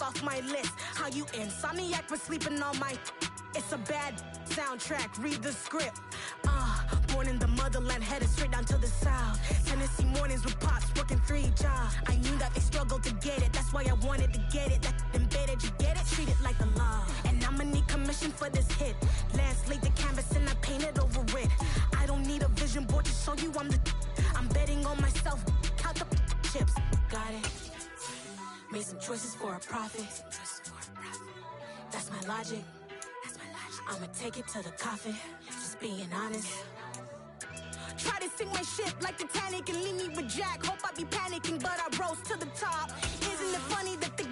off my list. How you insomniac for sleeping on my... It's a bad soundtrack, read the script. Born in the motherland, headed straight down to the south. Tennessee mornings with pops, working 3 jobs. I knew that they struggled to get it, that's why I wanted to get it. That embedded, you get it? Treat it like the law. And I'ma need commission for this hit. Lance laid the canvas and I painted over it. I don't need a vision board to show you I'm betting on myself, count the chips. Got it. Made some choices for a profit. That's my logic. I'ma take it to the coffin, just being honest. Try to sink my ship like Titanic and leave me with Jack. Hope I be panicking, but I rose to the top. Isn't it funny that the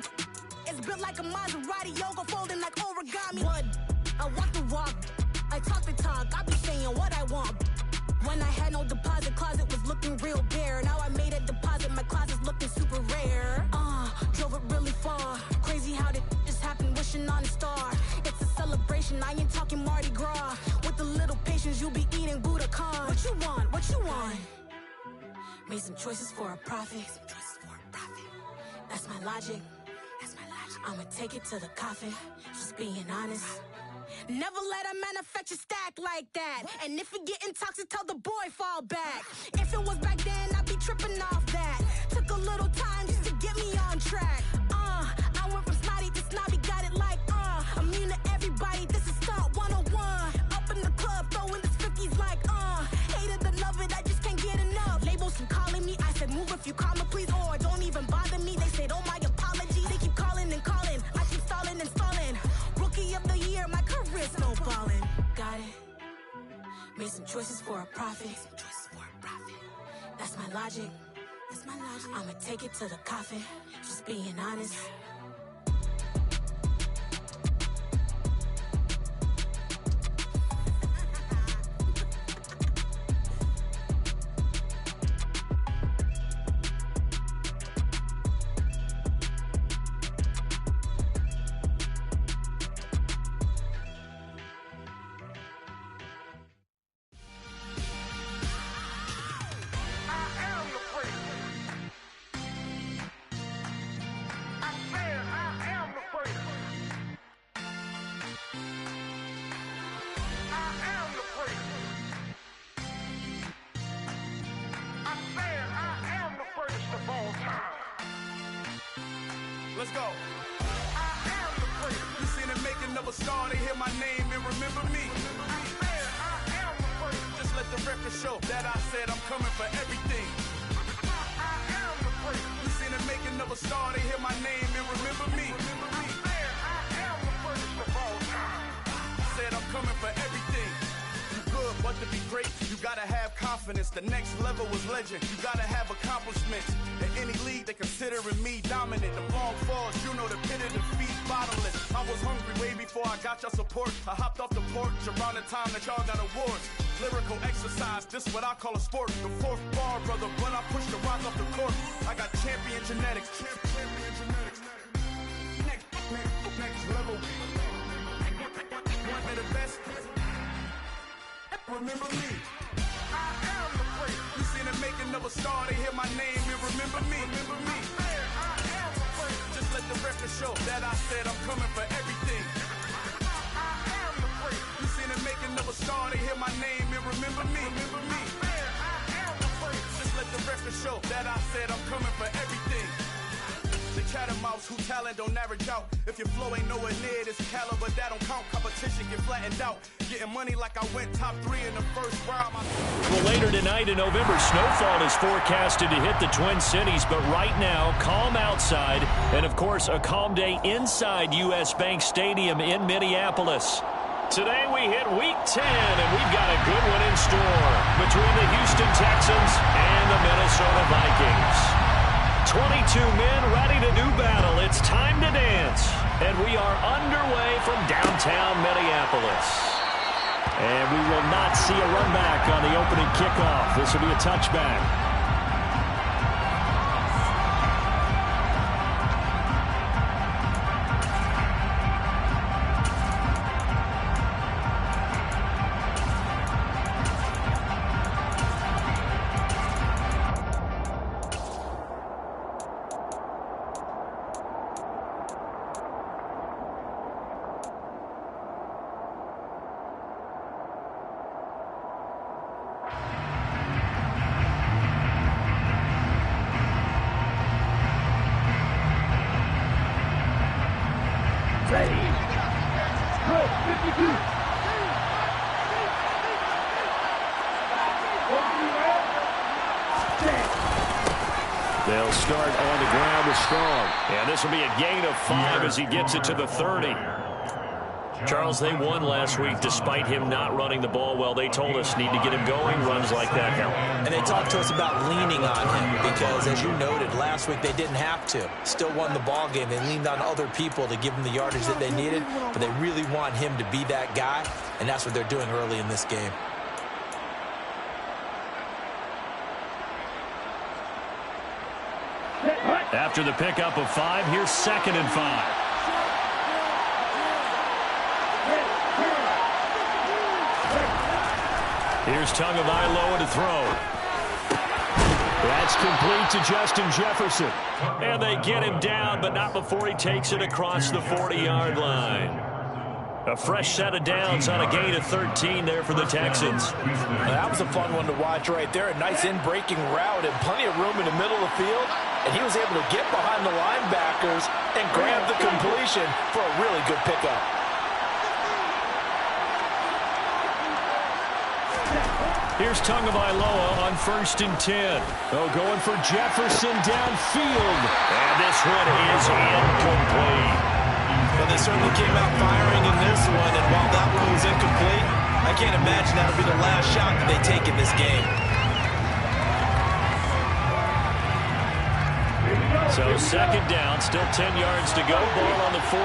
is built like a Maserati, yoga folding like origami? What? I walk the walk, I talk the talk, I be saying what I want. When I had no deposit, closet was looking real bare. Now I made a deposit, my closet's looking super rare. Drove it really far. Crazy how did just happen, wishing on a star. It's a celebration, I ain't talking Mardi Gras. With a little patience, you'll be eating Budokan. What you want? What you want? Made some choices for a profit. That's my logic. I'ma take it to the coffin, just being honest. Never let a manufacture stack like that. And if it getting toxic, tell the boy fall back. If it was back then, I'd be tripping off that. Took a little time just to get me on track. I went from snotty to snobby, got it like immune to everybody, this is stunt 101. Up in the club, throwing this 50s like hate it or love it, I just can't get enough. Labels keep calling me, I said move if you call me please, or don't even bother me. They said oh my apology, they keep calling and calling. I keep stalling and stalling. Rookie of the year, my career snowballing. Got it. Made some choices for a profit. That's my logic. I'ma take it to the coffin, just being honest. Let's go. I am the greatest. You seen the making of a star, they hear my name and remember me. I am the greatest. Just let the record show that I said I'm coming for everything. I am the greatest. You seen the making of a star, they hear my name and remember me. I am the greatest of all time. Said I'm coming for everything. Good, but to be great, you gotta have confidence. The next level was legend. You gotta have accomplishments. In any league, they considering me dominant. The long falls, you know the pit of defeat, bottomless. I was hungry way before I got your support. I hopped off the porch around the time that y'all got awards. Lyrical exercise, this what I call a sport. The fourth bar, brother, when I push the rock off the court. I got champion genetics. Champion genetics. Next level. One of the best. Remember me. I am the greatest. You seen the making of a star, they hear my name and remember me. I am the greatest. Just let the record show that I said I'm coming for everything. I am the greatest. You seen the making of a star, they hear my name and remember me. I am the greatest. Just let the record show that I said I'm coming for everything. The catamounts who talent don't average out. If your flow ain't nowhere near this caliber, that don't count. Competition get flattened out. Getting money like I went top 3 in the first round. Well, later tonight in November, snowfall is forecasted to hit the Twin Cities, but right now, calm outside, and of course, a calm day inside U.S. Bank Stadium in Minneapolis. Today we hit Week 10, and we've got a good one in store between the Houston Texans and the Minnesota Vikings. 22 men ready to do battle. It's time to dance. And we are underway from downtown Minneapolis. And we will not see a run back on the opening kickoff. This will be a touchback. They'll start on the ground with Strong. And this will be a gain of 5 as he gets it to the 30. Charles, they won last week despite him not running the ball well. They told us need to get him going. Runs like that help. And they talked to us about leaning on him because, as you noted, last week they didn't have to. Still won the ball game. They leaned on other people to give them the yardage that they needed, but they really want him to be that guy, and that's what they're doing early in this game. After the pickup of 5, here's 2nd and 5. Here's Tagovailoa to throw. That's complete to Justin Jefferson. And they get him down, but not before he takes it across the 40-yard line. A fresh set of downs on a gain of 13 there for the Texans. That was a fun one to watch right there. A nice in-breaking route and plenty of room in the middle of the field. And he was able to get behind the linebackers and grab the completion for a really good pickup. Here's Tagovailoa on 1st and 10. Oh, going for Jefferson downfield. And this one is incomplete. Well, they certainly came out firing in this one, and while that one was incomplete, I can't imagine that'll be the last shot that they take in this game. So 2nd down, still 10 yards to go. Ball on the 43.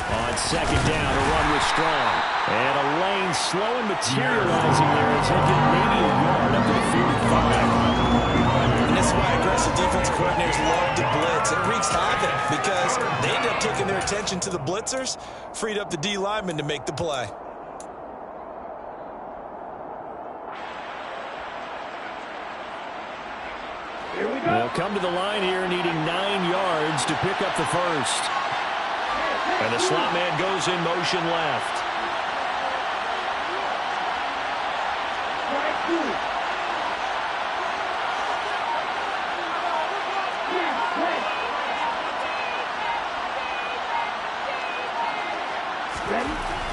On 2nd down, a run with Strong. And a lane slow and materializing there as he'll get maybe a yard up to the 45. And that's why aggressive defense coordinators love to blitz. It wreaks havoc because they end up taking their attention to the blitzers, freed up the D lineman to make the play. They'll come to the line here needing 9 yards to pick up the first. And the slot man goes in motion left.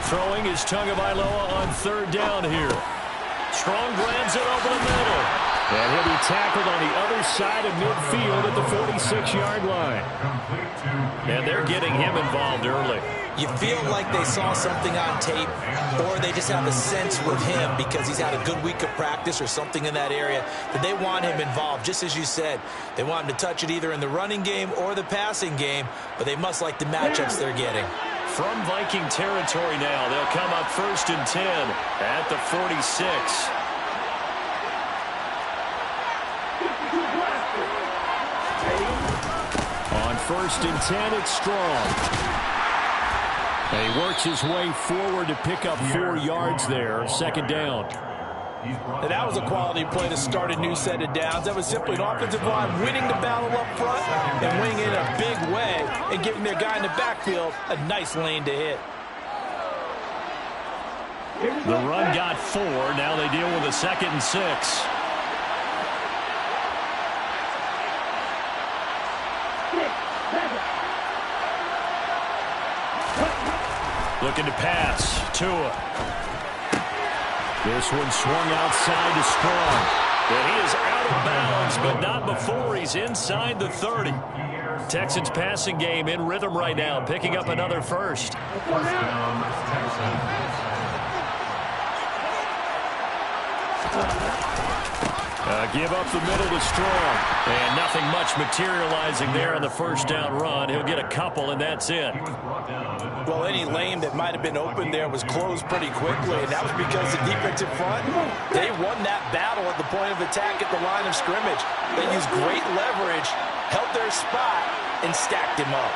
Throwing is Tagovailoa on 3rd down here. Strong grabs it over the middle. And he'll be tackled on the other side of midfield at the 46-yard line. And they're getting him involved early. You feel like they saw something on tape, or they just have a sense with him because he's had a good week of practice or something in that area that they want him involved. Just as you said, they want him to touch it either in the running game or the passing game, but they must like the matchups they're getting. From Viking territory now, they'll come up 1st and 10 at the 46. On 1st and 10, it's Strong. And he works his way forward to pick up 4 yards there. 2nd down. And that was a quality play to start a new set of downs. That was simply an offensive line winning the battle up front and winning it in a big way and giving their guy in the backfield a nice lane to hit. The run got 4. Now they deal with a 2nd and 6. Looking to pass. Tua. This one swung outside to Strong. And he is out of bounds, but not before he's inside the 30. Texans passing game in rhythm right now, picking up another first. Give up the middle to Strong. And nothing much materializing there on the 1st down run. He'll get a couple, and that's it. Well, any lane that might have been open there was closed pretty quickly, and that was because the defensive front, they won that battle at the point of attack at the line of scrimmage. They used great leverage, held their spot, and stacked him up.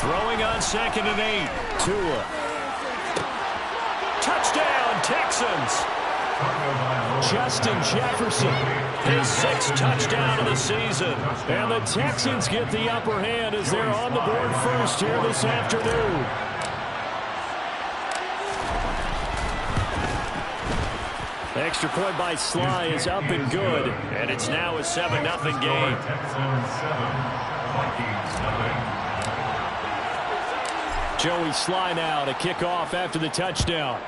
Throwing on 2nd and 8. Tua. Touchdown, Texans. Justin Jefferson, his 6th touchdown of the season. And the Texans get the upper hand as they're on the board first here this afternoon. Extra point by Sly is up and good, and it's now a 7-0 game. Joey Sly now to kick off after the touchdown.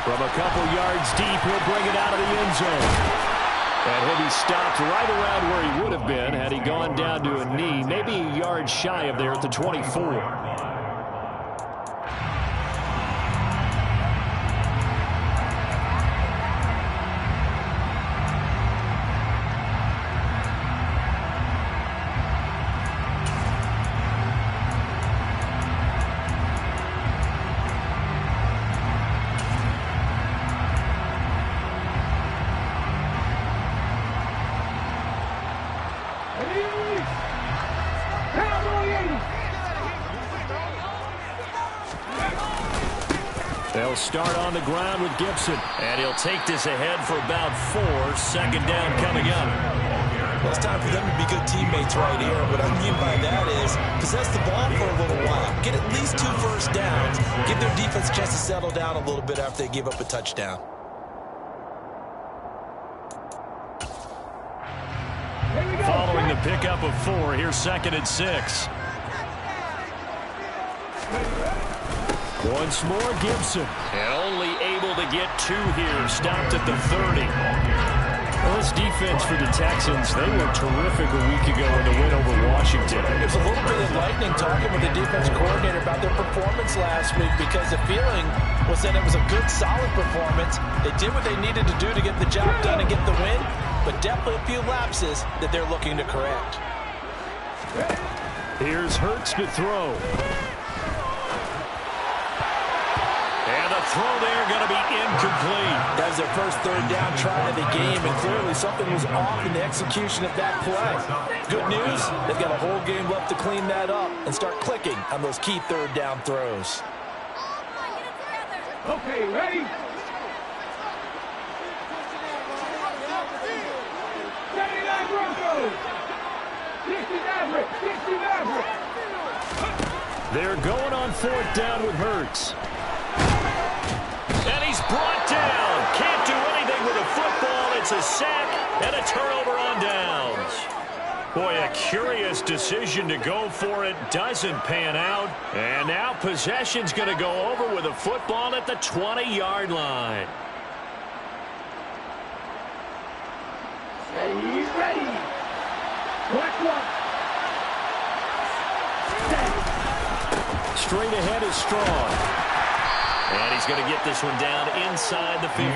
From a couple yards deep, he'll bring it out of the end zone. And he'll be stopped right around where he would have been had he gone down to a knee, maybe a yard shy of there at the 24. They'll start on the ground with Gibson. And he'll take this ahead for about 4. Second down coming up. Well, it's time for them to be good teammates right here. What I mean by that is possess the ball for a little while. Get at least 2 first downs. Give their defense a chance to settle down a little bit after they give up a touchdown. Following the pickup of 4, here's 2nd and 6. Once more, Gibson. And only able to get 2 here. Stopped at the 30. Well, this defense for the Texans, they were terrific a week ago in the win over Washington. There's a little bit of lightning talking with the defense coordinator about their performance last week because the feeling was that it was a good, solid performance. They did what they needed to do to get the job done and get the win, but definitely a few lapses that they're looking to correct. Here's Hurts to throw. And the throw there going to be incomplete. That was their first 3rd down try of the game, and clearly something was off in the execution of that play. Good news, they've got a whole game left to clean that up and start clicking on those key 3rd down throws. Okay, ready? They're going on 4th down with Hurts. And he's brought down. Can't do anything with a football. It's a sack and a turnover on downs. Boy, a curious decision to go for it. Doesn't pan out. And now possession's going to go over with a football at the 20-yard line. He's ready. Straight ahead is Strong. And he's going to get this one down inside the 15.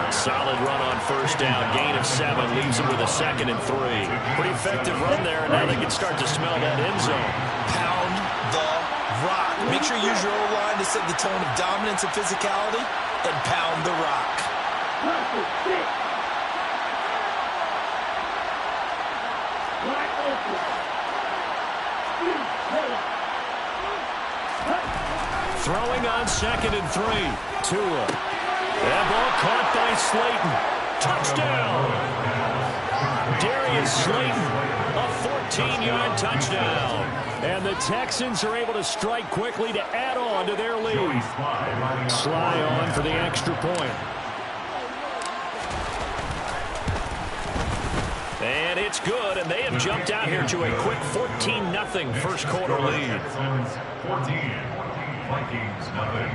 Solid run on 1st down. Gain of 7 leaves him with a 2nd and 3. Pretty effective run there, and now they can start to smell that end zone. Pound the rock. Make sure you use your O-line to set the tone of dominance and physicality, and pound the rock. Throwing on 2nd and 3. Tua. That ball caught by Slayton. Touchdown. Darius Slayton, a 14-yard touchdown. And the Texans are able to strike quickly to add on to their lead. Sly on for the extra point. And it's good, and they have jumped out here to a quick 14-0 first quarter lead. 14. Vikings, nothing.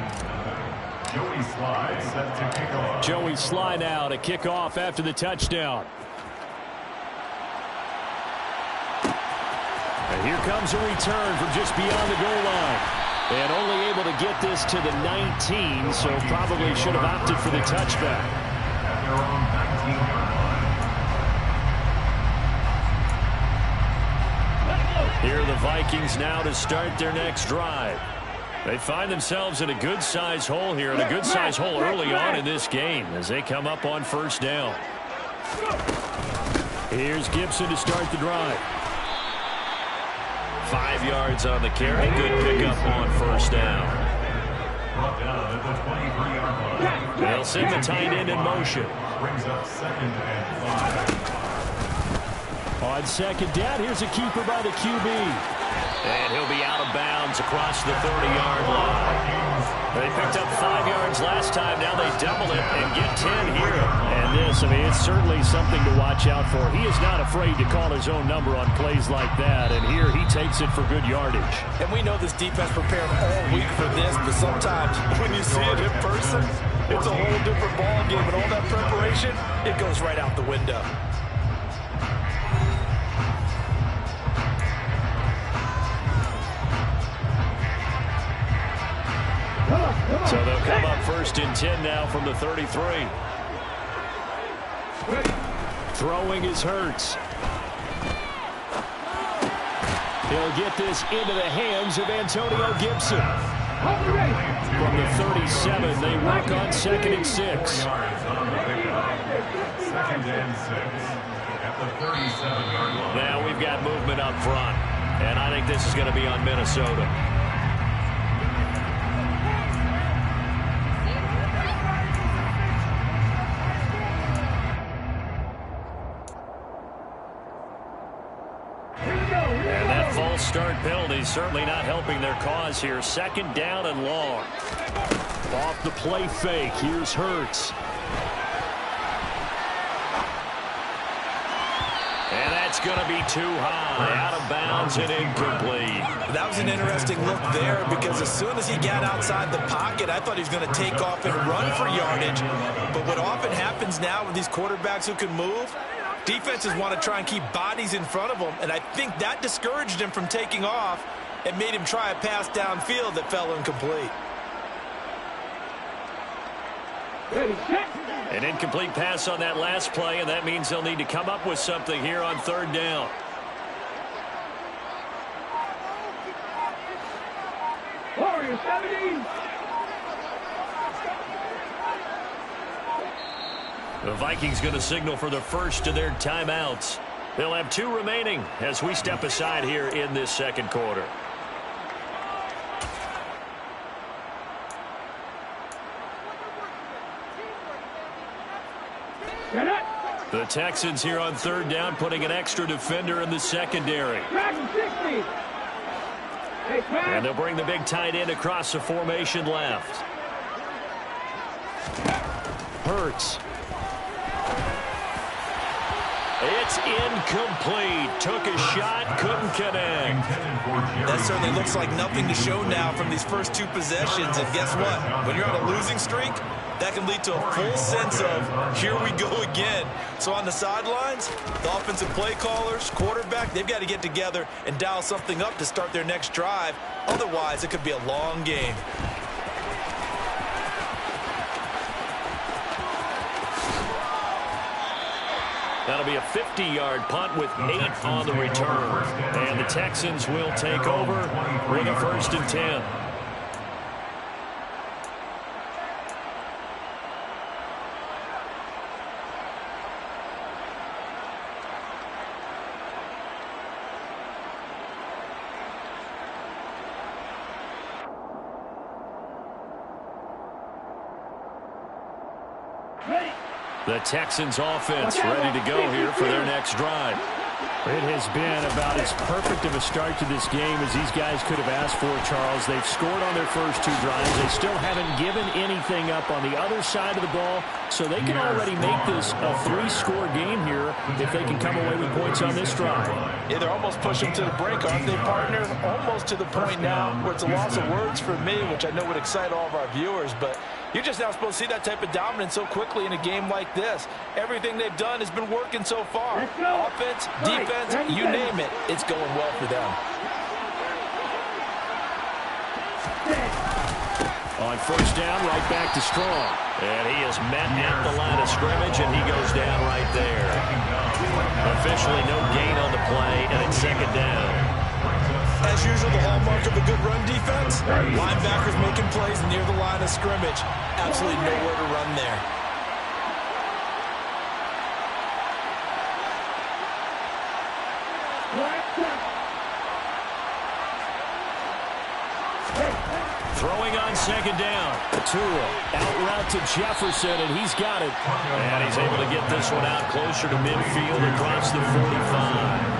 Joey Sly set to kick off. Joey Sly now to kick off after the touchdown. And here comes a return from just beyond the goal line. And only able to get this to the 19, so probably should have opted for the touchback. At their own 19-yard line. Here are the Vikings now to start their next drive. They find themselves in a good-sized hole here, and a good-sized hole early on in this game as they come up on 1st down. Here's Gibson to start the drive. 5 yards on the carry. Good pickup on 1st down. Brought down at the 23-yard line. They'll send the tight end in motion. Brings up 2nd and 5. On 2nd down, here's a keeper by the QB. And he'll be out of bounds across the 30-yard line. They picked up 5 yards last time. Now they double it and get 10 here. And this, I mean, it's certainly something to watch out for. He is not afraid to call his own number on plays like that. And here he takes it for good yardage. And we know this defense prepared all week for this, but sometimes when you see it in person, it's a whole different ball game. And all that preparation, it goes right out the window. So they'll come up 1st and 10 now from the 33. Throwing is Hurts. He'll get this into the hands of Antonio Gibson. From the 37, they work on 2nd and 6. 2nd and 6 at the 37-yard line. Now we've got movement up front, and I think this is going to be on Minnesota. Start penalty certainly not helping their cause here. 2nd down and long. Off the play fake. Here's Hurts. And that's going to be too high. Out of bounds and incomplete. That was an interesting look there because as soon as he got outside the pocket, I thought he was going to take off and run for yardage. But what often happens now with these quarterbacks who can move, defenses want to try and keep bodies in front of them, and I think that discouraged him from taking off and made him try a pass downfield that fell incomplete. An incomplete pass on that last play, and that means they'll need to come up with something here on 3rd down. Warriors 17. The Vikings going to signal for the first of their timeouts. They'll have 2 remaining as we step aside here in this 2nd quarter. The Texans here on 3rd down, putting an extra defender in the secondary. And they'll bring the big tight end across the formation left. Hurts. It's incomplete. Took a shot, couldn't connect. That certainly looks like nothing to show now from these first 2 possessions. And guess what? When you're on a losing streak, that can lead to a full sense of, here we go again. So on the sidelines, the offensive play callers, quarterback, they've got to get together and dial something up to start their next drive. Otherwise, it could be a long game. That'll be a 50-yard punt with 8 on the return. And the Texans will take over with a 1st and 10. The Texans offense ready to go here for their next drive. It has been about as perfect of a start to this game as these guys could have asked for, Charles. They've scored on their first 2 drives. They still haven't given anything up on the other side of the ball, so they can already make this a 3-score game here if they can come away with points on this drive. Yeah, they're almost pushing to the brink, aren't they, partner? Almost to the point now where it's a loss of words for me, which I know would excite all of our viewers, but you're just now supposed to see that type of dominance so quickly in a game like this. Everything they've done has been working so far. Offense, defense, you name it, it's going well for them. On 1st down, right back to Strong. And he is met at the line of scrimmage, and he goes down right there. Officially no gain on the play, and it's 2nd down. As usual, the hallmark of a good run defense, linebackers making plays near the line of scrimmage. Absolutely nowhere to run there. Throwing on 2nd down. Tua out route to Jefferson, and he's got it. And he's able to get this one out closer to midfield across the 45.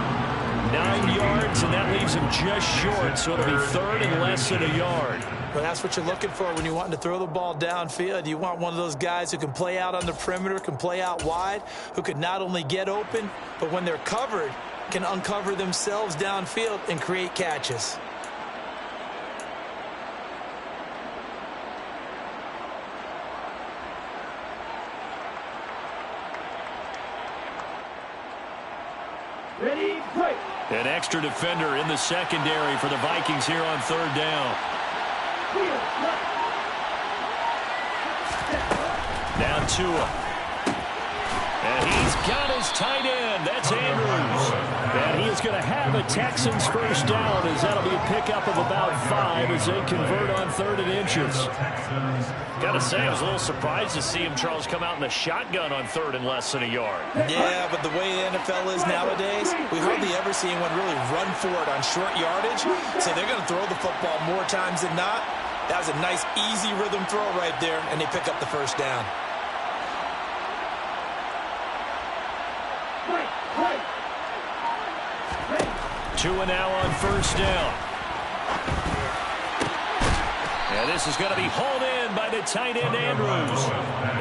9 yards, and that leaves him just short, so it'll be 3rd and less than a yard. Well, that's what you're looking for when you're wanting to throw the ball downfield. You want one of those guys who can play out on the perimeter, can play out wide, who can not only get open, but when they're covered, can uncover themselves downfield and create catches. Ready, break. An extra defender in the secondary for the Vikings here on 3rd down. Now Tua. And he's got his tight end. That's Andrews. And he is going to have a Texans first down, as that'll be a pickup of about 5 as they convert on 3rd and inches. Got to say, I was a little surprised to see him, Charles, come out in the shotgun on 3rd and less than a yard. Yeah, but the way the NFL is nowadays, we hardly ever see anyone really run for it on short yardage. So they're going to throw the football more times than not. That was a nice, easy rhythm throw right there, and they pick up the first down. Tua now on 1st down. And this is going to be hauled in by the tight end, Andrews.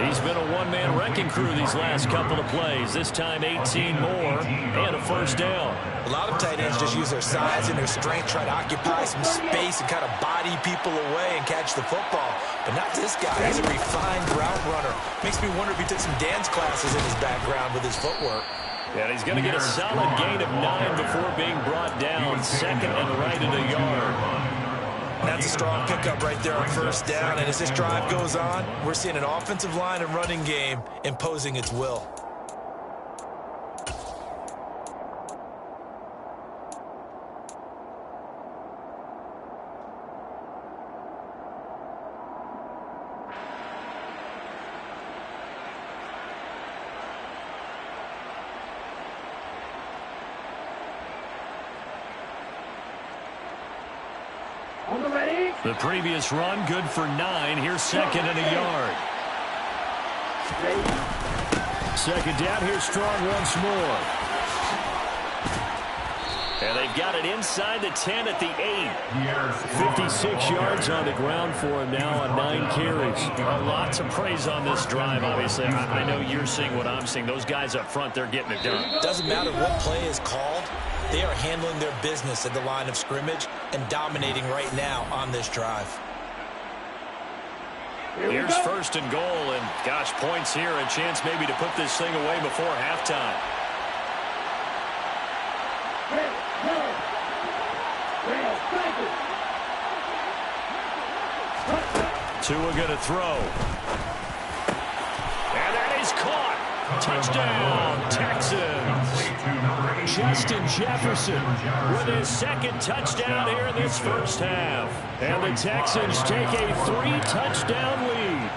He's been a one-man wrecking crew these last couple of plays. This time 18 more and a first down. A lot of tight ends just use their size and their strength, try to occupy some space and kind of body people away and catch the football. But not this guy. He's a refined route runner. Makes me wonder if he took some dance classes in his background with his footwork. And he's going to get a solid gain of 9 before being brought down. 2nd and right at a yard. That's a strong pickup right there on 1st down. And as this drive goes on, we're seeing an offensive line and running game imposing its will. The previous run, good for 9. Here's 2nd and a yard. 2nd down, here's Strong once more. And they've got it inside the 10 at the 8. 56 yards on the ground for him now on 9 carries. Lots of praise on this drive, obviously. I know you're seeing what I'm seeing. Those guys up front, they're getting it done. Doesn't matter what play is called. They are handling their business at the line of scrimmage and dominating right now on this drive. Here's 1st and goal, and gosh, points here, a chance maybe to put this thing away before halftime. Tua going to throw. And that is caught. Touchdown, Texans. Justin Jefferson with his 2nd touchdown here in this first half. And the Texans take a 3-touchdown lead.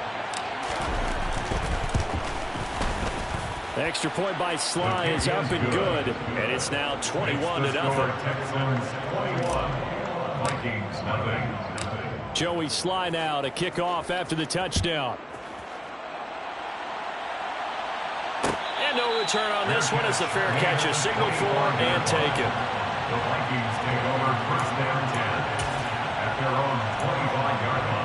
Extra point by Sly is up and good. And it's now 21-0. Joey Sly now to kick off after the touchdown. And no return on this one as the fair catch is signaled for and taken. The Vikings take over 1st down 10 at their own 25-yard line.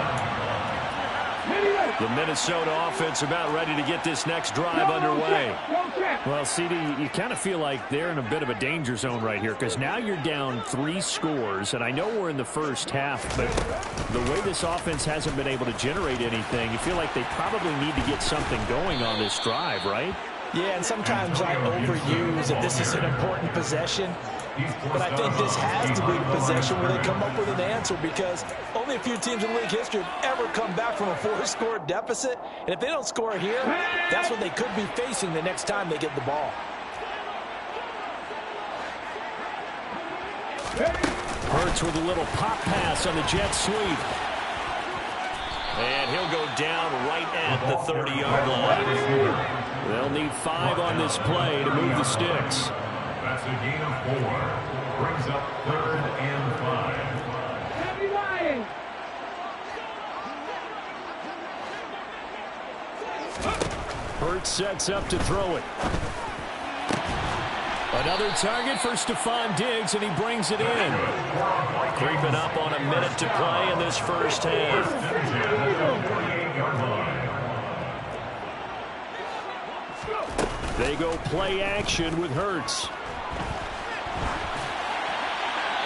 The Minnesota offense about ready to get this next drive underway. Well, CD, you kind of feel like they're in a bit of a danger zone right here because now you're down 3 scores, and I know we're in the first half, but the way this offense hasn't been able to generate anything, you feel like they probably need to get something going on this drive, right? Yeah, and sometimes I overuse that this is an important possession. But I think this has to be the possession where they come up with an answer because only a few teams in league history have ever come back from a 4-score deficit. And if they don't score here, that's what they could be facing the next time they get the ball. Hurts with a little pop pass on the jet sweep. And he'll go down right at the 30-yard line. They'll need 5 on this play to move the sticks. That's a gain of 4. Brings up 3rd and 5. Happy Lions! Hurts sets up to throw it. Another target for Stephon Diggs, and he brings it in. Creeping up on a minute to play in this first half. They go play action with Hurts.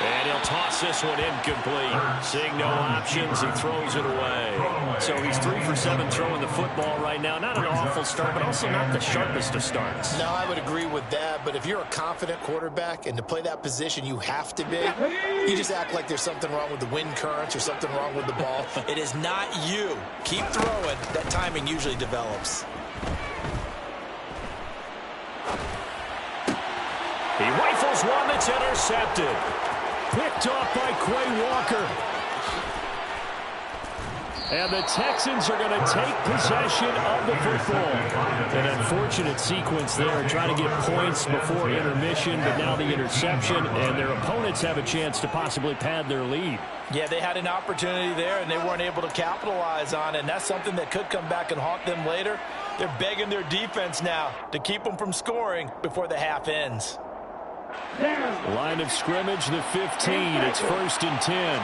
And he'll toss this one incomplete. Seeing no options, he throws it away. So he's 3 for 7 throwing the football right now. Not an awful start, but also not the sharpest of starts. No, I would agree with that. But if you're a confident quarterback and to play that position you have to be, you just act like there's something wrong with the wind currents or something wrong with the ball. It is not you. Keep throwing. That timing usually develops. He rifles one that's intercepted. Picked off by Quay Walker. And the Texans are going to take possession of the football. An unfortunate sequence there, trying to get points before intermission, but now the interception, and their opponents have a chance to possibly pad their lead. Yeah, they had an opportunity there, and they weren't able to capitalize on it, and that's something that could come back and haunt them later. They're begging their defense now to keep them from scoring before the half ends. Line of scrimmage, the 15. It's 1st and 10.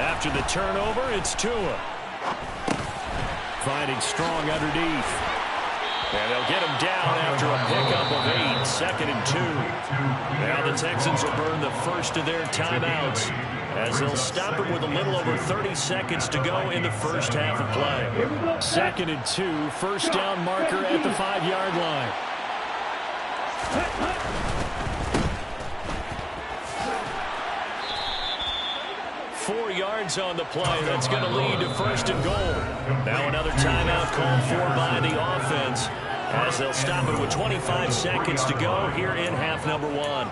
After the turnover, it's Tua. Finding strong underneath. And they'll get him down after a pickup of 8. 2nd and 2. Now the Texans will burn the first of their timeouts, as they'll stop him with a little over 30 seconds to go in the first half of play. 2nd and 2, first down marker at the 5-yard line. Four yards on the play. That's going to lead to 1st and goal. Now another timeout called for by the offense, as they'll stop it with 25 seconds to go here in half number 1.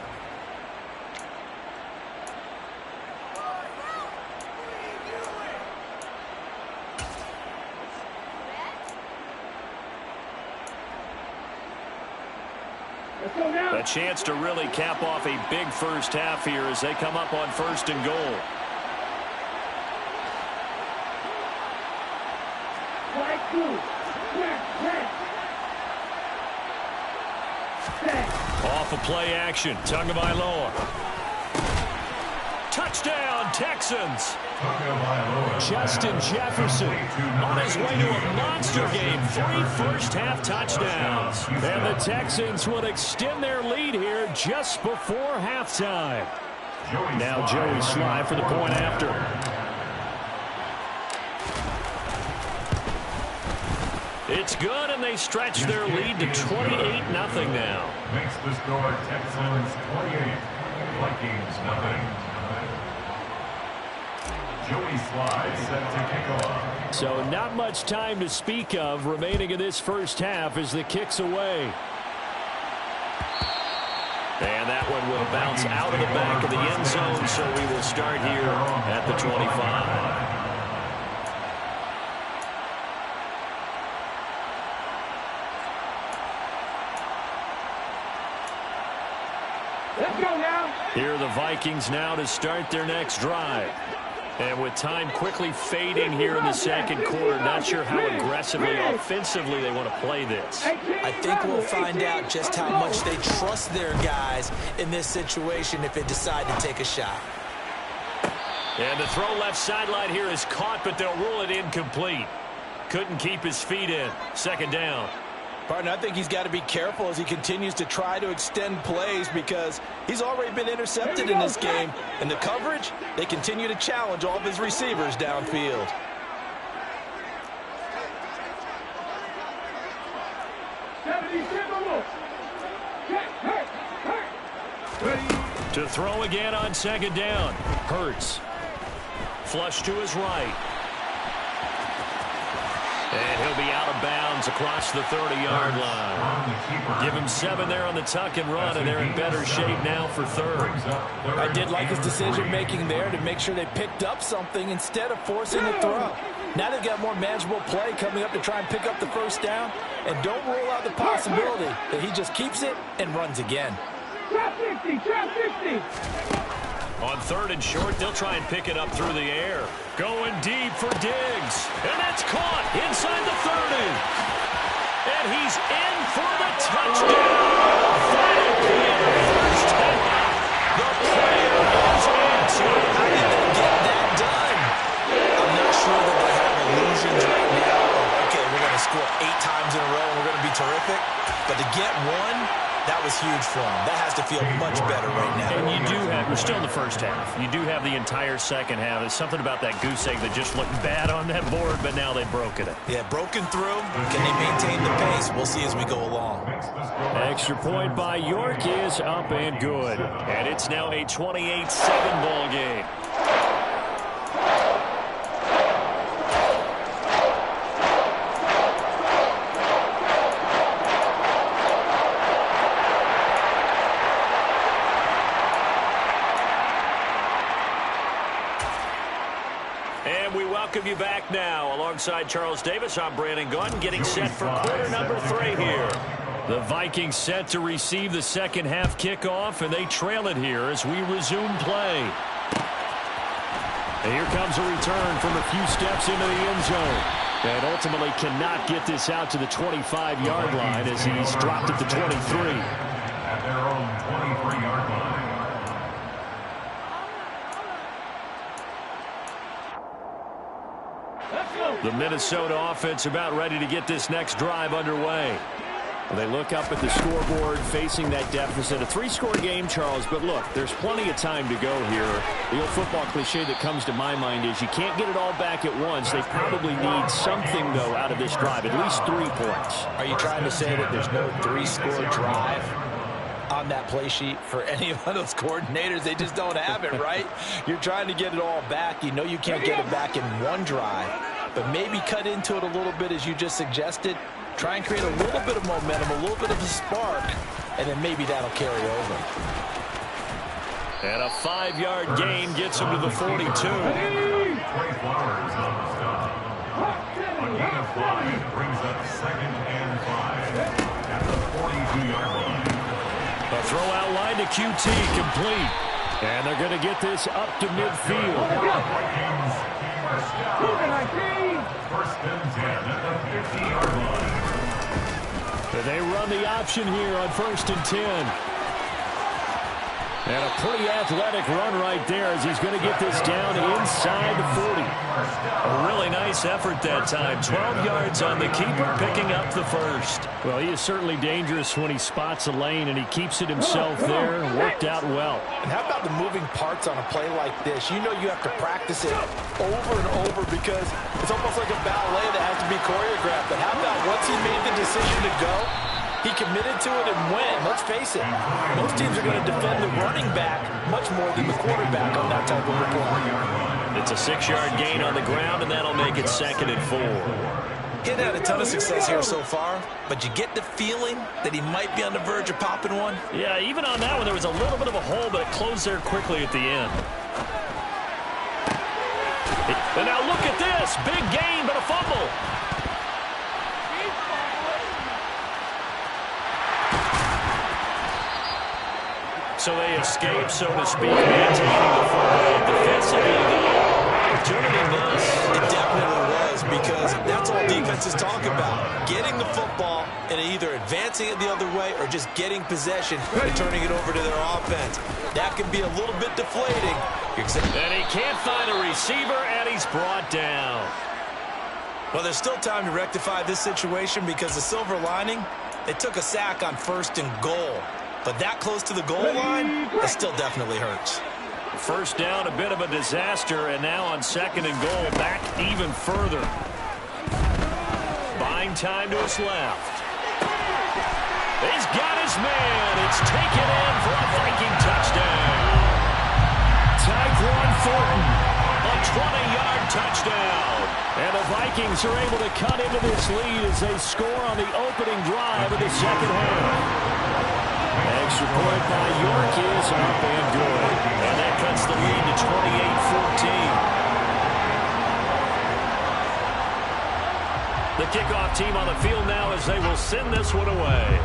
A chance to really cap off a big first half here as they come up on 1st and goal. Off of play action, Tagovailoa. Touchdown, Texans. Justin Jefferson on his way to a monster game. 3 first-half touchdowns. And the Texans will extend their lead here just before halftime. Now Joey Sly for the point after. It's good, and they stretch their lead to 28-0 now. Makes the score Texans 28, Vikings nothing. Joey Sly set to kick off. So not much time to speak of remaining in this first half as the kick's away. And that one will bounce out of the back of the end zone, so we will start here at the 25. Let's go now. Here are the Vikings now to start their next drive. And with time quickly fading here in the second quarter, not sure how aggressively, offensively they want to play this. I think we'll find out just how much they trust their guys in this situation if they decide to take a shot. And the throw left sideline here is caught, but they'll rule it incomplete. Couldn't keep his feet in. 2nd down. Partner, I think he's got to be careful as he continues to try to extend plays because he's already been intercepted in this game. And the coverage, they continue to challenge all of his receivers downfield. To throw again on 2nd down. Hurts. Flush to his right. And he'll be out of bounds across the 30-yard line. Give him 7 there on the tuck and run, and they're in better shape now for 3rd. I did like his decision-making there to make sure they picked up something instead of forcing the throw. Now they've got more manageable play coming up to try and pick up the 1st down, and don't rule out the possibility that he just keeps it and runs again. Trap 60, trap 60. On 3rd and short, they'll try and pick it up through the air. Going deep for Diggs. And that's caught inside the 30. And he's in for the touchdown. Final play of the first half. The player is in. How did they get that done? I'm not sure that they have illusions right now. Okay, we're going to score 8 times in a row and we're going to be terrific. But to get one, that was huge for them. That has to feel much better right now. And you do have, we're still in the first half. You do have the entire second half. There's something about that goose egg that just looked bad on that board, but now they've broken it. Yeah, broken through. Can they maintain the pace? We'll see as we go along. Extra point by York is up and good. And it's now a 28-7 ball game. Welcome you back now. Alongside Charles Davis, I'm Brandon Gunn, getting set for quarter number 3 here. The Vikings set to receive the second half kickoff, and they trail it here as we resume play. And here comes a return from a few steps into the end zone. And ultimately cannot get this out to the 25-yard line as he's dropped it to 23. At their own 23-yard line. The Minnesota offense about ready to get this next drive underway. They look up at the scoreboard facing that deficit. A 3-score game, Charles, but look, there's plenty of time to go here. The old football cliche that comes to my mind is you can't get it all back at once. They probably need something, though, out of this drive, at least 3 points. Are you trying to say that there's no 3-score drive on that play sheet for any of those coordinators? They just don't have it, right? You're trying to get it all back. You know you can't get it back in one drive, but maybe cut into it a little bit as you just suggested. Try and create a little bit of momentum, a little bit of a spark, and then maybe that'll carry over. And a 5-yard gain gets him to the 42. Trey Flowers on the stop. A gain of 5 brings up 2nd and 5 at the 42-yard line. A throw out line to QT, complete. And they're going to get this up to midfield. Vikings, first down. First and 10 at the 50-yard line. And they run the option here on 1st and 10. And a pretty athletic run right there as he's going to get this down inside the 40. A really nice effort that time. 12 yards on the keeper, picking up the first. Well, he is certainly dangerous when he spots a lane, and he keeps it himself there. Worked out well. And how about the moving parts on a play like this? You know you have to practice it over and over because it's almost like a ballet that has to be choreographed. But how about once he made the decision to go, he committed to it and went. Let's face it, most teams are going to defend the running back much more than the quarterback on that type of a play. It's a 6-yard gain on the ground, and that'll make it 2nd and 4. He hadn't had a ton of success here so far, but you get the feeling that he might be on the verge of popping one. Yeah, even on that one, there was a little bit of a hole, but it closed there quickly at the end. And now look at this. Big gain, but a fumble. So they escape, so to speak, maintaining the football defensively. Opportunity miss. It definitely was, because that's all defenses talk about. Getting the football and either advancing it the other way or just getting possession and turning it over to their offense. That can be a little bit deflating. And he can't find a receiver, and he's brought down. Well, there's still time to rectify this situation because the silver lining, they took a sack on 1st and goal. But that close to the goal line, it still definitely hurts. First down, a bit of a disaster, and now on 2nd and goal, back even further. Buying time to his left. He's got his man. It's taken in for a Viking touchdown. Tyquan Thornton, a 20-yard touchdown. And the Vikings are able to cut into this lead as they score on the opening drive of the second half. Extra point by York is up and good. And that cuts the lead to 28-14. The kickoff team on the field now as they will send this one away.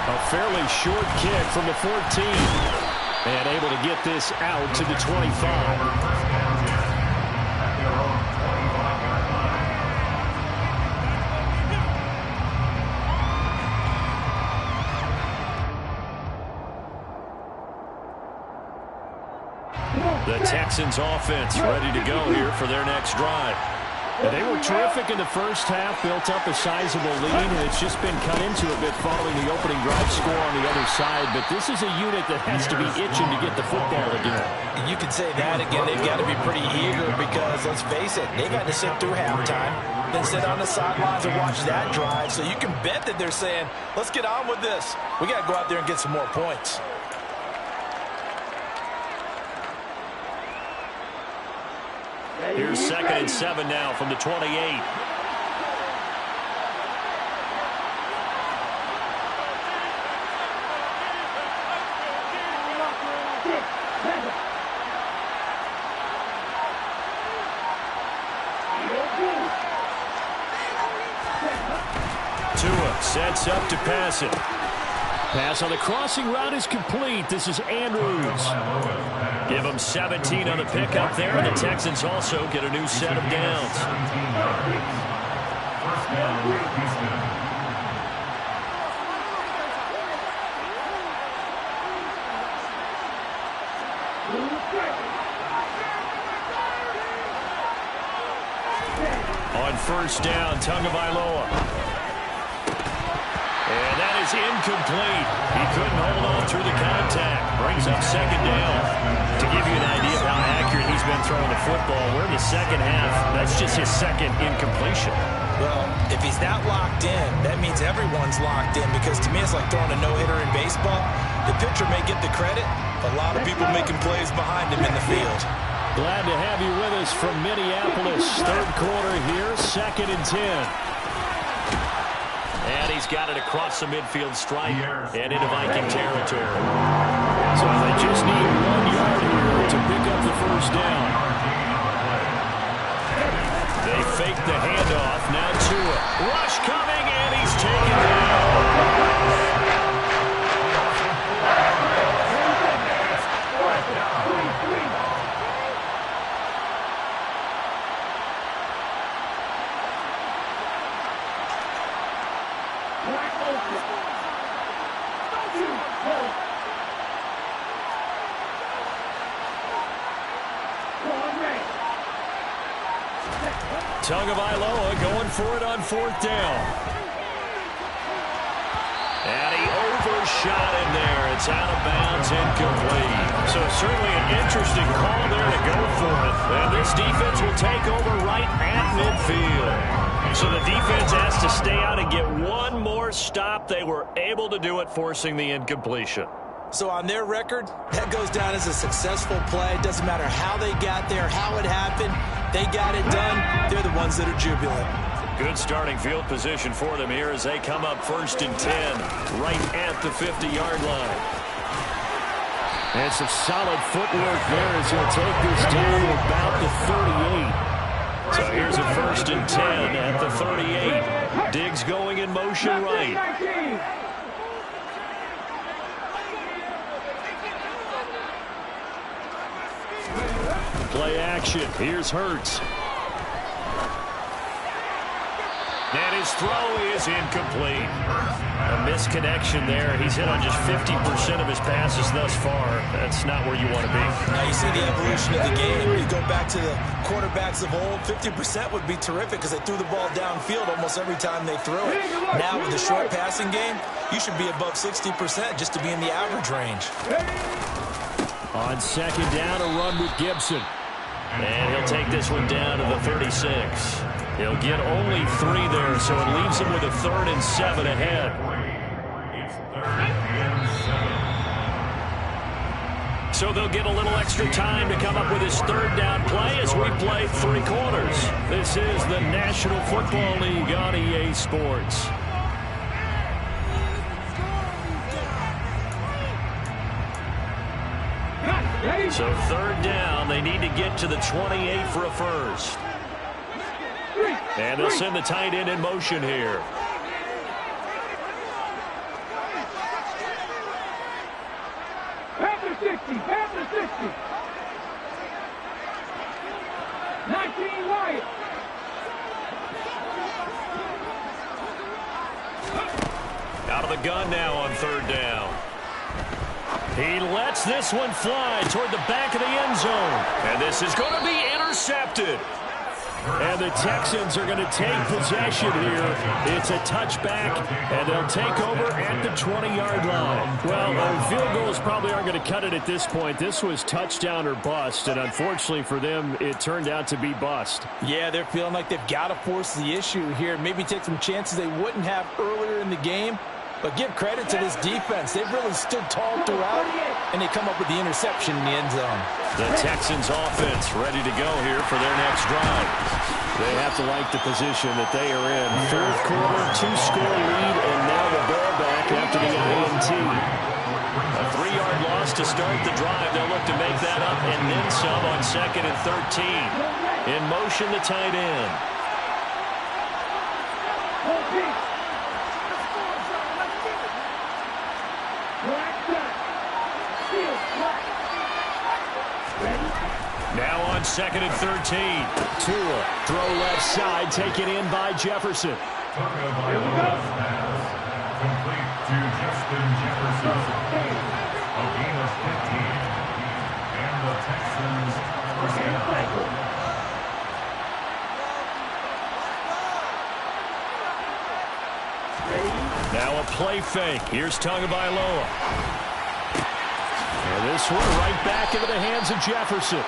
A fairly short kick from the 14. And able to get this out to the 25. The Texans offense ready to go here for their next drive. They were terrific in the first half, built up a sizable lead, and it's just been cut into a bit following the opening drive score on the other side. But this is a unit that has to be itching to get the football again. And you can say that again. They've got to be pretty eager because, let's face it, they've had to sit through halftime, then sit on the sidelines and watch that drive. So you can bet that they're saying, let's get on with this. We got to go out there and get some more points. Here's 2nd and 7 now from the 28. Tua sets up to pass it. Pass on the crossing route is complete. This is Andrews. Give them 17 on the pickup there, and the Texans also get a new set of downs. First down, Houston. On first down, Tagovailoa. And that is incomplete. He couldn't hold on through the contact. Brings up 2nd down. To give you an idea of how accurate he's been throwing the football, we're in the second half. That's just his 2nd incompletion. Well, if he's not locked in, that means everyone's locked in, because to me it's like throwing a no-hitter in baseball. The pitcher may get the credit, but a lot of people making plays behind him in the field. Glad to have you with us from Minneapolis. 3rd quarter here, 2nd and 10. And he's got it across the midfield stripe and into Viking territory. So they just need 1 yard here to pick up the first down. They fake the handoff. Now Tua. Rush coming, and he's taken down. Tagovailoa going for it on 4th down. And he overshot him there. It's out of bounds, incomplete. So certainly an interesting call there to go for it. And this defense will take over right at midfield. So the defense has to stay out and get one more stop. They were able to do it, forcing the incompletion. So on their record, that goes down as a successful play. Doesn't matter how they got there, how it happened. They got it done. They're the ones that are jubilant. Good starting field position for them here as they come up 1st and 10, right at the 50-yard line. And some solid footwork there as he'll take this down to about the 38. So here's a 1st and 10 at the 38. Diggs going in motion right. Play action. Here's Hurts. And his throw is incomplete. A misconnection there. He's hit on just 50% of his passes thus far. That's not where you want to be. Now you see the evolution of the game. You go back to the quarterbacks of old, 50% would be terrific because they threw the ball downfield almost every time they threw it. Now with the short passing game, you should be above 60% just to be in the average range. On 2nd down, a run with Gibson. And he'll take this one down to the 36. He'll get only 3 there, so it leaves him with a 3rd and 7 ahead. It's 3rd and 7. So they'll get a little extra time to come up with his 3rd down play as we play 3 quarters. This is the National Football League on EA Sports. So 3rd down, they need to get to the 28 for a first. And they'll send the tight end in motion here. Pass to 60. 19 wide. Out of the gun now on third down. He lets this one fly toward the back of the end zone. And this is going to be intercepted. And the Texans are going to take possession here. It's a touchback, and they'll take over at the 20-yard line. Well, field goals probably aren't going to cut it at this point. This was touchdown or bust, and unfortunately for them, it turned out to be bust. Yeah, they're feeling like they've got to force the issue here. Maybe take some chances they wouldn't have earlier in the game. But give credit to this defense. They've really stood tall throughout, and they come up with the interception in the end zone. The Texans offense ready to go here for their next drive. They have to like the position that they are in. Fourth quarter, 2-score lead, and now the ball back after the INT. A 3-yard loss to start the drive. They'll look to make that up and then some on 2nd and 13. In motion, the tight end. Now on 2nd and 13. Tua, throw left side, taken in by Jefferson. Complete to Justin Jefferson. A gain of 15. And the Texans first down. Now a play fake. Here's Tagovailoa. And this one right back into the hands of Jefferson.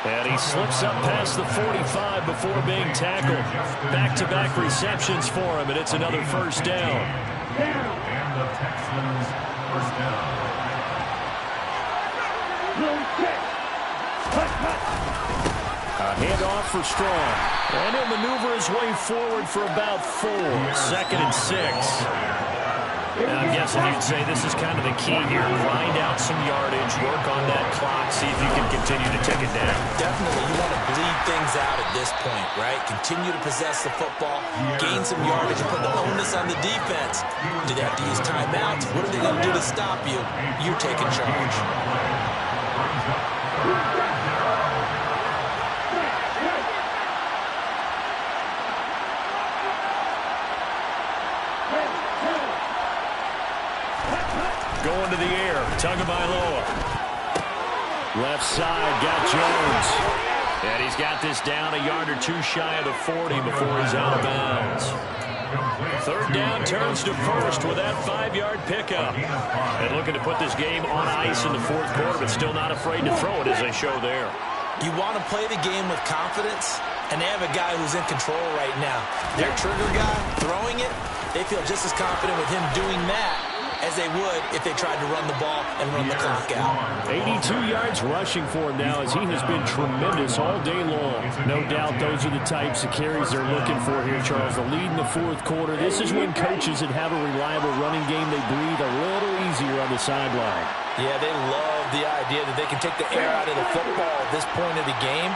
And he slips up past the 45 before being tackled. Back-to-back receptions for him, and it's another first down. And the Texans first down. A handoff for Strong. And he'll maneuver his way forward for about 4. 2nd and 6. And I'm guessing you'd say this is kind of the key here. Grind out some yardage, work on that clock, see if you can continue to take it down. Definitely, you want to bleed things out at this point, right? Continue to possess the football, gain some yardage, and put the onus on the defense. Do they have to use timeouts? What are they going to do to stop you? You're taking charge. Going to the air, Tagovailoa. Left side, got Jones. And he's got this down a yard or two shy of the 40 before he's out of bounds. Third down turns to first with that 5-yard pickup. And looking to put this game on ice in the fourth quarter, but still not afraid to throw it as they show there. You want to play the game with confidence, and they have a guy who's in control right now. Their trigger guy, throwing it, they feel just as confident with him doing that as they would if they tried to run the ball and run the clock out. 82 yards rushing for him now as he has been tremendous all day long. No doubt those are the types of carries they're looking for here, Charles. The lead in the fourth quarter. This is when coaches that have a reliable running game, they breathe a little easier on the sideline. Yeah, they love the idea that they can take the air out of the football at this point of the game.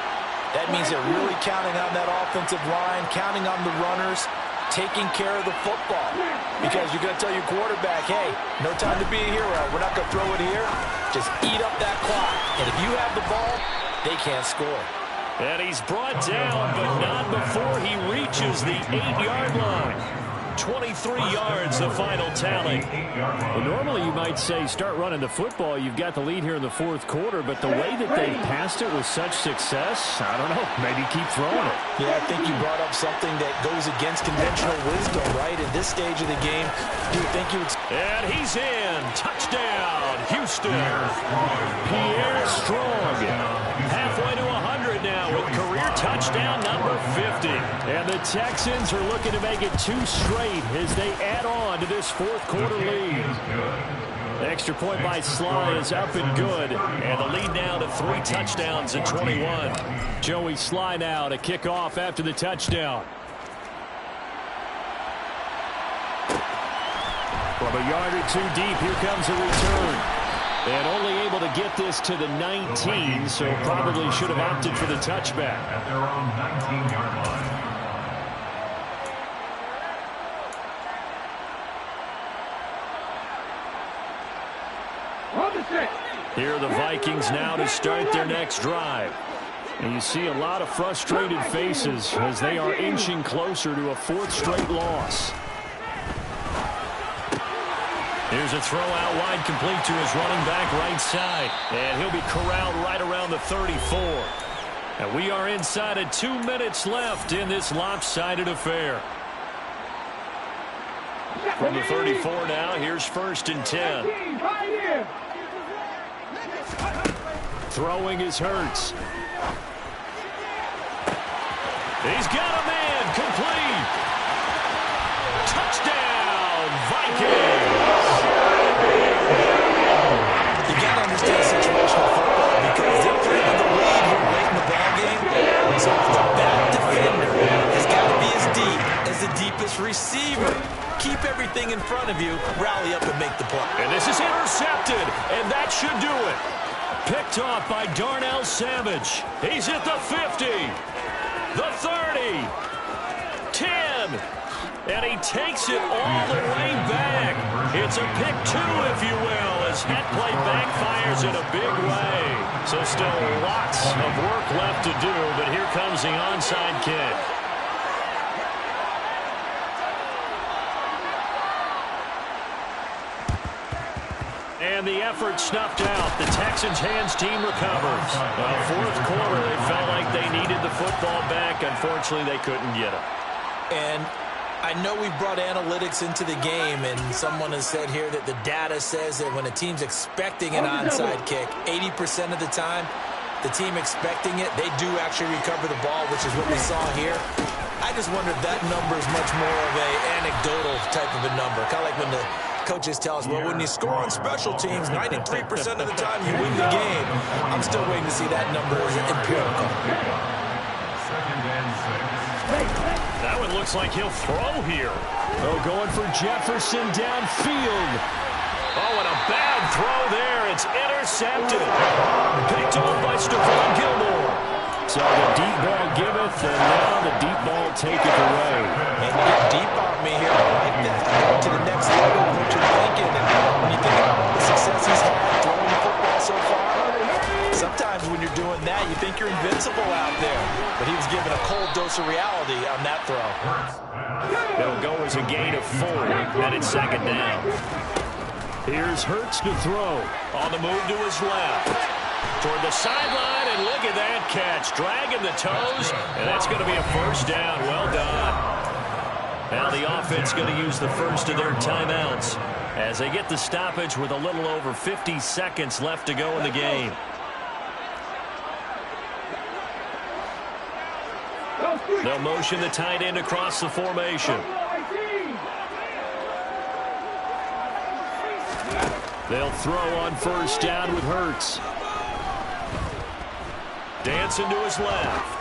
That means they're really counting on that offensive line, counting on the runners, taking care of the football. Because you're going to tell your quarterback, hey, no time to be a hero. We're not going to throw it here. Just eat up that clock. And if you have the ball, they can't score. And he's brought down, but not before he reaches the 8-yard line. 23 yards, the final tally. Well, normally you might say start running the football. You've got the lead here in the fourth quarter, but the way that they passed it with such success, I don't know, maybe keep throwing it. Yeah, I think you brought up something that goes against conventional wisdom, right? At this stage of the game, you would think you would... And he's in. Touchdown, Houston. Pierre Strong. Halfway to 100 now with career touchdown number 50. And the Texans are looking to make it 2 straight as they add on to this fourth quarter lead. The extra point by Sly is up and good. And the lead now to 3 touchdowns at 21. Joey Sly now to kick off after the touchdown. From a yard or 2 deep, here comes a return. And only able to get this to the 19, so probably should have opted for the touchback. At their own 19-yard line. On the set. Here are the Vikings now to start their next drive. And you see a lot of frustrated faces as they are inching closer to a 4th straight loss. Here's a throw out wide, complete to his running back right side. And he'll be corralled right around the 34. And we are inside of 2 minutes left in this lopsided affair. From the 34 now, here's 1st and 10. Throwing is Hurts. He's got a man, complete. Touchdown, Vikings. You got to understand situational football because they're playing with the lead here late in the ballgame. So if the back defender has got to be as deep as the deepest receiver, keep everything in front of you, rally up and make the play. And this is intercepted, and that should do it. Picked off by Darnell Savage. He's at the 50, the 30, 10, and he takes it all the way back. It's a pick 2, if you will, as head play backfires in a big way. So still lots of work left to do, but here comes the onside kick. And the effort snuffed out. The Texans' hands team recovers. 4th quarter, they felt like they needed the football back. Unfortunately, they couldn't get it. And I know we brought analytics into the game, and someone has said here that the data says that when a team's expecting an onside kick, 80% of the time, the team expecting it, they do actually recover the ball, which is what we saw here. I just wonder if that number is much more of an anecdotal type of a number. Kind of like when the coaches tell us, well, when you score on special teams, 93% of the time you win the game. I'm still waiting to see that number as empirical. That one looks like he'll throw here. Oh, going for Jefferson downfield. Oh, and a bad throw there. It's intercepted. Picked off by Stephon Gilmore. So the deep ball giveth, and now the deep ball taketh away. And you get deep on me here. I like that. Going to the next level of what you're thinking. And when you think about the success he's had throwing the football so far, sometimes when you're doing that, you think you're invincible out there. But he was given a cold dose of reality on that throw. It'll go as a gain of 4, and it's 2nd down. Here's Hurts to throw. On the move to his left. Toward the sideline, and look at that catch. Dragging the toes, and that's going to be a 1st down. Well done. Now the offense going to use the first of their timeouts as they get the stoppage with a little over 50 seconds left to go in the game. They'll motion the tight end across the formation. They'll throw on 1st down with Hurts. Dancing to his left.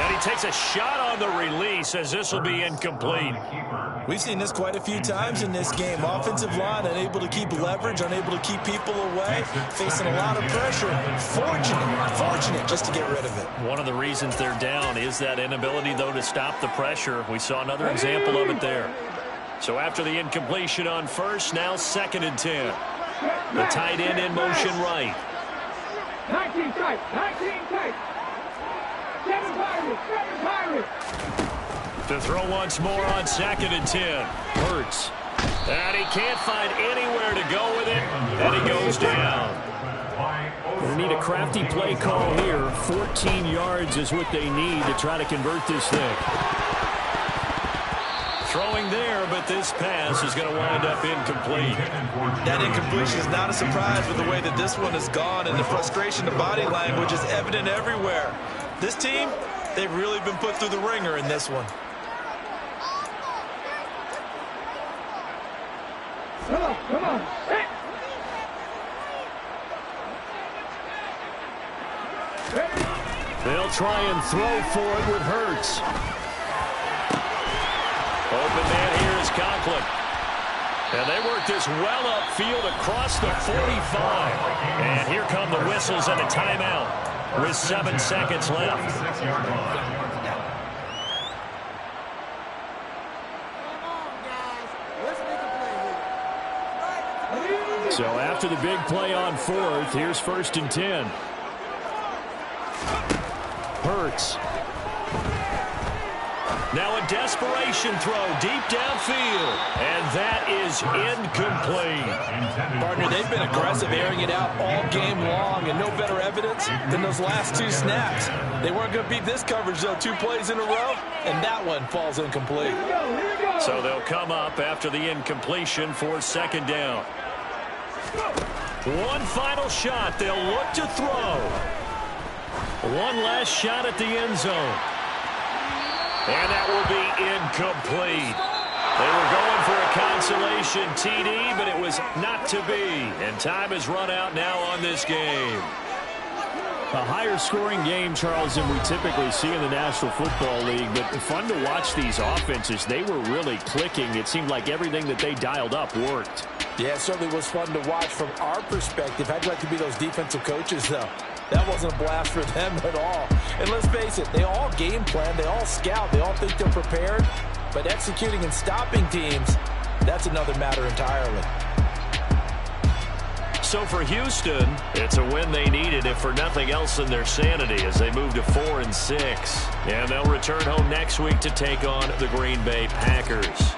And he takes a shot on the release as this will be incomplete. We've seen this quite a few times in this game. Offensive line unable to keep leverage, unable to keep people away, facing a lot of pressure. Fortunate just to get rid of it. One of the reasons they're down is that inability, though, to stop the pressure. We saw another example of it there. So after the incompletion on 1st, now 2nd and 10. The tight end in motion right. 19 tight, 19 tight. 7 Pirates. To throw once more on 2nd and 10. Hurts. And he can't find anywhere to go with it, and he goes down. They need a crafty play call here. 14 yards is what they need to try to convert this thing. Throwing there, but this pass is going to wind up incomplete. That incompletion is not a surprise with the way that this one has gone, and the frustration, the body language is evident everywhere. This team, they've really been put through the ringer in this one. Come on. Hey. They'll try and throw for it with Hurts. Open man here is Conklin. And they work this well upfield across the 45. And here come the whistles and a timeout with 7 seconds left. So after the big play on 4th, here's 1st and 10. Hurts. Now a desperation throw deep downfield. And that is incomplete. Partner, they've been aggressive, airing it out all game long, and no better evidence than those last 2 snaps. They weren't going to beat this coverage, though, 2 plays in a row, and that one falls incomplete. So they'll come up after the incompletion for 2nd down. One final shot. They'll look to throw. One last shot at the end zone. And that will be incomplete. They were going for a consolation TD, but it was not to be. And time has run out now on this game. A higher scoring game, Charles, than we typically see in the National Football League, but fun to watch these offenses. They were really clicking. It seemed like everything that they dialed up worked. Yeah, it certainly was fun to watch from our perspective. How'd you like to be those defensive coaches, though? That wasn't a blast for them at all. And let's face it, they all game plan, they all scout, they all think they're prepared. But executing and stopping teams, that's another matter entirely. So for Houston, it's a win they needed, if for nothing else than their sanity, as they move to 4-6. And they'll return home next week to take on the Green Bay Packers.